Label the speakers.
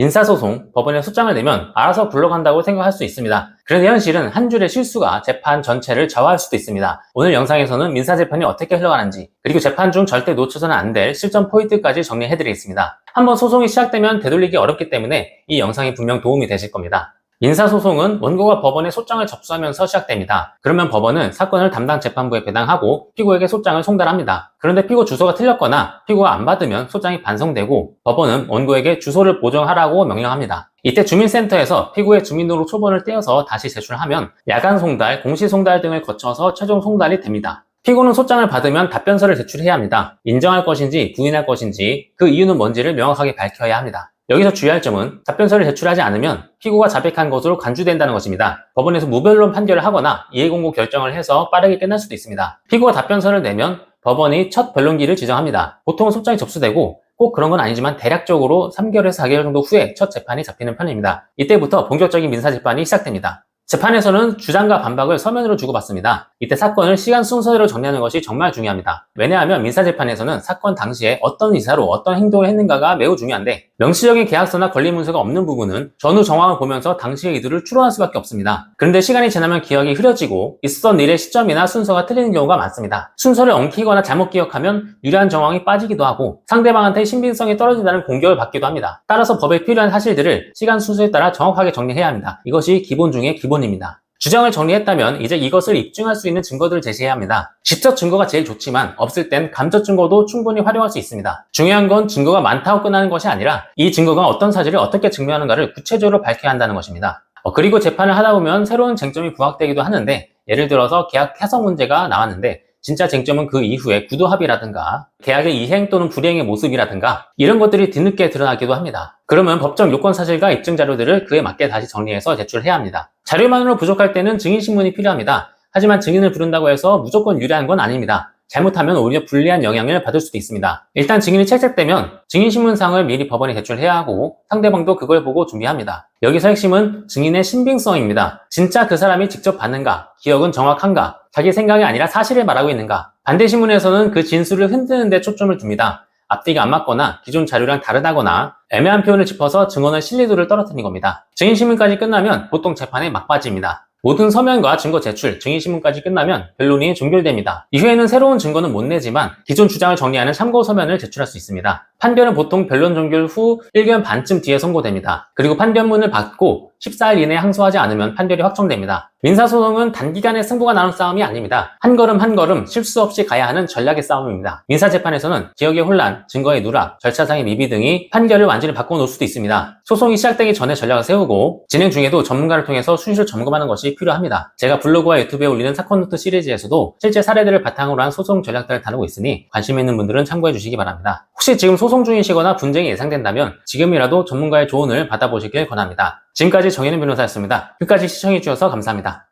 Speaker 1: 민사소송, 법원에 소장을 내면 알아서 굴러간다고 생각할 수 있습니다. 그런데 현실은 한 줄의 실수가 재판 전체를 좌우할 수도 있습니다. 오늘 영상에서는 민사재판이 어떻게 흘러가는지, 그리고 재판 중 절대 놓쳐서는 안 될 실전 포인트까지 정리해드리겠습니다. 한번 소송이 시작되면 되돌리기 어렵기 때문에 이 영상이 분명 도움이 되실 겁니다. 민사소송은 원고가 법원에 소장을 접수하면서 시작됩니다. 그러면 법원은 사건을 담당 재판부에 배당하고 피고에게 소장을 송달합니다. 그런데 피고 주소가 틀렸거나 피고가 안 받으면 소장이 반송되고 법원은 원고에게 주소를 보정하라고 명령합니다. 이때 주민센터에서 피고의 주민등록 초본을 떼어서 다시 제출하면 야간 송달, 공시 송달 등을 거쳐서 최종 송달이 됩니다. 피고는 소장을 받으면 답변서를 제출해야 합니다. 인정할 것인지 부인할 것인지 그 이유는 뭔지를 명확하게 밝혀야 합니다. 여기서 주의할 점은 답변서를 제출하지 않으면 피고가 자백한 것으로 간주된다는 것입니다. 법원에서 무변론 판결을 하거나 이해공고 결정을 해서 빠르게 끝날 수도 있습니다. 피고가 답변서를 내면 법원이 첫 변론기를 지정합니다. 보통은 소장이 접수되고 꼭 그런 건 아니지만 대략적으로 3개월에서 4개월 정도 후에 첫 재판이 잡히는 편입니다. 이때부터 본격적인 민사재판이 시작됩니다. 재판에서는 주장과 반박을 서면으로 주고받습니다. 이때 사건을 시간 순서대로 정리하는 것이 정말 중요합니다. 왜냐하면 민사재판에서는 사건 당시에 어떤 의사로 어떤 행동을 했는가가 매우 중요한데 명시적인 계약서나 권리 문서가 없는 부분은 전후 정황을 보면서 당시의 의도를 추론할 수밖에 없습니다. 그런데 시간이 지나면 기억이 흐려지고 있었던 일의 시점이나 순서가 틀리는 경우가 많습니다. 순서를 엉키거나 잘못 기억하면 유리한 정황이 빠지기도 하고 상대방한테 신빙성이 떨어진다는 공격을 받기도 합니다. 따라서 법에 필요한 사실들을 시간 순서에 따라 정확하게 정리해야 합니다. 이것이 기본 중에 기본입니다. 주장을 정리했다면 이제 이것을 입증할 수 있는 증거들을 제시해야 합니다. 직접 증거가 제일 좋지만 없을 땐 간접 증거도 충분히 활용할 수 있습니다. 중요한 건 증거가 많다고 끝나는 것이 아니라 이 증거가 어떤 사실을 어떻게 증명하는가를 구체적으로 밝혀야 한다는 것입니다. 그리고 재판을 하다 보면 새로운 쟁점이 부각되기도 하는데 예를 들어서 계약 해석 문제가 나왔는데 진짜 쟁점은 그 이후에 구도합의라든가 계약의 이행 또는 불이행의 모습이라든가 이런 것들이 뒤늦게 드러나기도 합니다. 그러면 법적 요건 사실과 입증 자료들을 그에 맞게 다시 정리해서 제출해야 합니다. 자료만으로 부족할 때는 증인신문이 필요합니다. 하지만 증인을 부른다고 해서 무조건 유리한 건 아닙니다. 잘못하면 오히려 불리한 영향을 받을 수도 있습니다. 일단 증인이 채택되면 증인신문상을 미리 법원에 제출해야 하고 상대방도 그걸 보고 준비합니다. 여기서 핵심은 증인의 신빙성입니다. 진짜 그 사람이 직접 봤는가, 기억은 정확한가, 자기 생각이 아니라 사실을 말하고 있는가. 반대신문에서는 그 진술을 흔드는 데 초점을 둡니다. 앞뒤가 안 맞거나 기존 자료랑 다르다거나 애매한 표현을 짚어서 증언의 신뢰도를 떨어뜨리는 겁니다. 증인신문까지 끝나면 보통 재판에 막바지입니다. 모든 서면과 증거 제출, 증인신문까지 끝나면 변론이 종결됩니다. 이후에는 새로운 증거는 못 내지만 기존 주장을 정리하는 참고 서면을 제출할 수 있습니다. 판결은 보통 변론 종결 후 1개월 반쯤 뒤에 선고됩니다. 그리고 판결문을 받고 14일 이내에 항소하지 않으면 판결이 확정됩니다. 민사소송은 단기간에 승부가 나는 싸움이 아닙니다. 한 걸음 한 걸음 실수 없이 가야 하는 전략의 싸움입니다. 민사재판에서는 기억의 혼란, 증거의 누락, 절차상의 미비 등이 판결을 완전히 바꿔놓을 수도 있습니다. 소송이 시작되기 전에 전략을 세우고 진행 중에도 전문가를 통해서 순실 점검하는 것이 필요합니다. 제가 블로그와 유튜브에 올리는 사건노트 시리즈에서도 실제 사례들을 바탕으로 한 소송 전략들을 다루고 있으니 관심 있는 분들은 참고해 주시기 바랍니다. 혹시 지금 소송 중이시거나 분쟁이 예상된다면 지금이라도 전문가의 조언을 받아보시길 권합니다. 지금까지 정혜는 변호사였습니다. 끝까지 시청해주셔서 감사합니다.